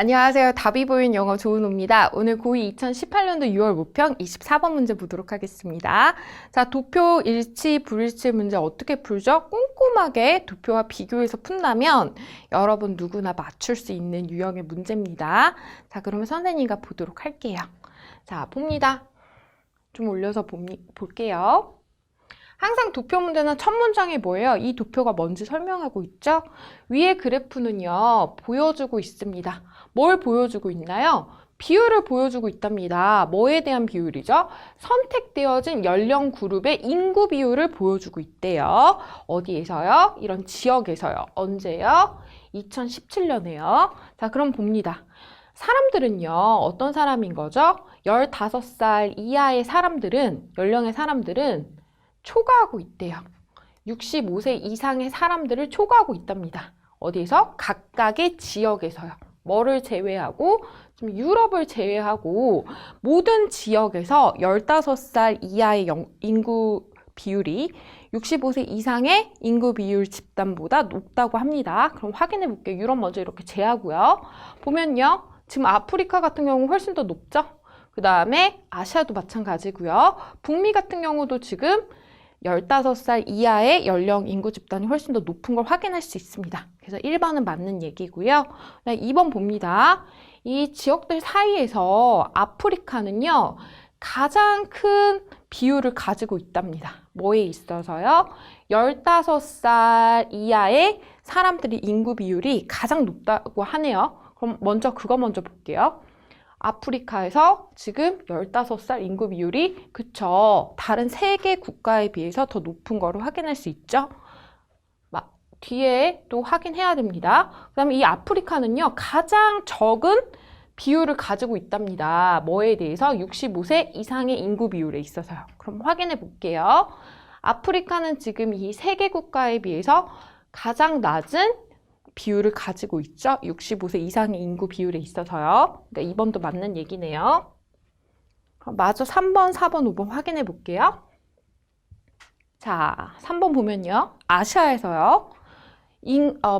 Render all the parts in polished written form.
안녕하세요. 답이 보이는 영어 조은호입니다. 오늘 고2 2018년도 6월 모평 24번 문제 보도록 하겠습니다. 자, 도표 일치, 불일치 문제 어떻게 풀죠? 꼼꼼하게 도표와 비교해서 푼다면 여러분 누구나 맞출 수 있는 유형의 문제입니다. 자, 그러면 선생님과 보도록 할게요. 자, 봅니다. 좀 올려서 볼게요. 항상 도표 문제는 첫 문장이 뭐예요? 이 도표가 뭔지 설명하고 있죠? 위에 그래프는요, 보여주고 있습니다. 뭘 보여주고 있나요? 비율을 보여주고 있답니다. 뭐에 대한 비율이죠? 선택되어진 연령 그룹의 인구 비율을 보여주고 있대요. 어디에서요? 이런 지역에서요. 언제요? 2017년에요. 자, 그럼 봅니다. 사람들은요, 어떤 사람인 거죠? 15살 이하의 사람들은, 연령의 사람들은 초과하고 있대요. 65세 이상의 사람들을 초과하고 있답니다. 어디에서? 각각의 지역에서요. 뭐를 제외하고? 좀 유럽을 제외하고 모든 지역에서 15살 이하의 인구 비율이 65세 이상의 인구 비율 집단보다 높다고 합니다. 그럼 확인해 볼게요. 유럽 먼저 이렇게 제하고요. 보면요. 지금 아프리카 같은 경우 훨씬 더 높죠? 그 다음에 아시아도 마찬가지고요. 북미 같은 경우도 지금 15살 이하의 연령 인구 집단이 훨씬 더 높은 걸 확인할 수 있습니다. 그래서 1번은 맞는 얘기고요. 2번 봅니다. 이 지역들 사이에서 아프리카는요, 가장 큰 비율을 가지고 있답니다. 뭐에 있어서요? 15살 이하의 사람들의 인구 비율이 가장 높다고 하네요. 그럼 그거 먼저 볼게요. 아프리카에서 지금 15살 인구 비율이 그쵸. 다른 세계 국가에 비해서 더 높은 거를 확인할 수 있죠. 뒤에 또 확인해야 됩니다. 그 다음에 이 아프리카는요. 가장 적은 비율을 가지고 있답니다. 뭐에 대해서? 65세 이상의 인구 비율에 있어서요. 그럼 확인해 볼게요. 아프리카는 지금 이 세계 국가에 비해서 가장 낮은 비율을 가지고 있죠. 65세 이상의 인구 비율에 있어서요. 그러니까 2번도 맞는 얘기네요. 마저 3번, 4번, 5번 확인해 볼게요. 자, 3번 보면요. 아시아에서요.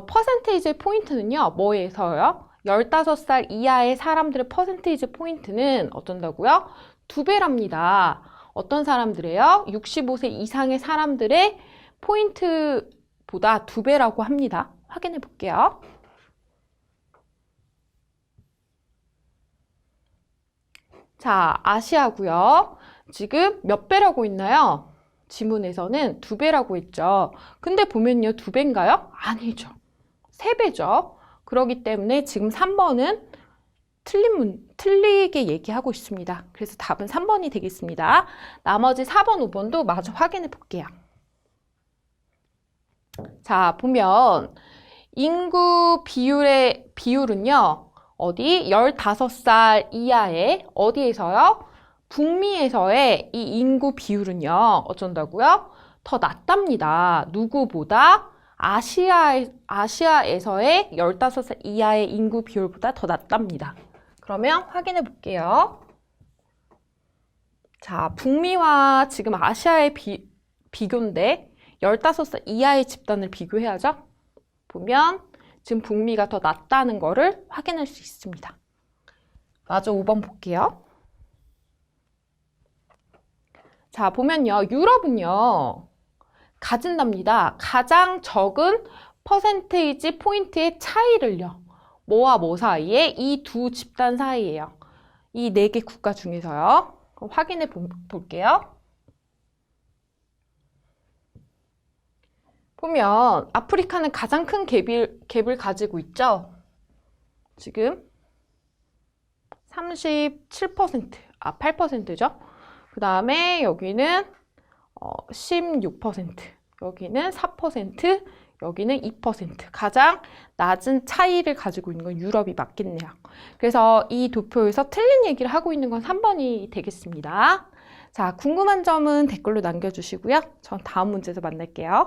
퍼센테이지 포인트는요. 뭐에서요? 15살 이하의 사람들의 퍼센테이지 포인트는 어쩐다고요? 2배랍니다. 어떤 사람들이에요? 65세 이상의 사람들의 포인트보다 2배라고 합니다. 확인해 볼게요. 자, 아시아고요. 지금 몇 배라고 있나요? 지문에서는 2배라고 했죠. 근데 보면요, 2배인가요? 아니죠. 3배죠. 그렇기 때문에 지금 3번은 틀리게 얘기하고 있습니다. 그래서 답은 3번이 되겠습니다. 나머지 4번, 5번도 마저 확인해 볼게요. 자, 보면 인구 비율은요, 어디? 15살 이하의 어디에서요? 북미에서의 이 인구 비율은요, 어쩐다고요? 더 낮답니다. 누구보다? 아시아에서의 15살 이하의 인구 비율보다 더 낮답니다. 그러면 확인해 볼게요. 자, 북미와 지금 아시아의 비교인데 15살 이하의 집단을 비교해야죠. 보면 지금 북미가 더 낮다는 거를 확인할 수 있습니다. 마저 5번 볼게요. 자, 보면요. 유럽은요. 가진답니다. 가장 적은 퍼센테이지 포인트의 차이를요. 뭐와 뭐 사이에? 이 두 집단 사이에요. 이 4개 국가 중에서요. 그럼 확인해 볼게요. 보면 아프리카는 가장 큰 갭을 가지고 있죠. 지금 37%, 8%죠. 그 다음에 여기는 16%, 여기는 4%, 여기는 2%. 가장 낮은 차이를 가지고 있는 건 유럽이 맞겠네요. 그래서 이 도표에서 틀린 얘기를 하고 있는 건 3번이 되겠습니다. 자, 궁금한 점은 댓글로 남겨주시고요. 전 다음 문제에서 만날게요.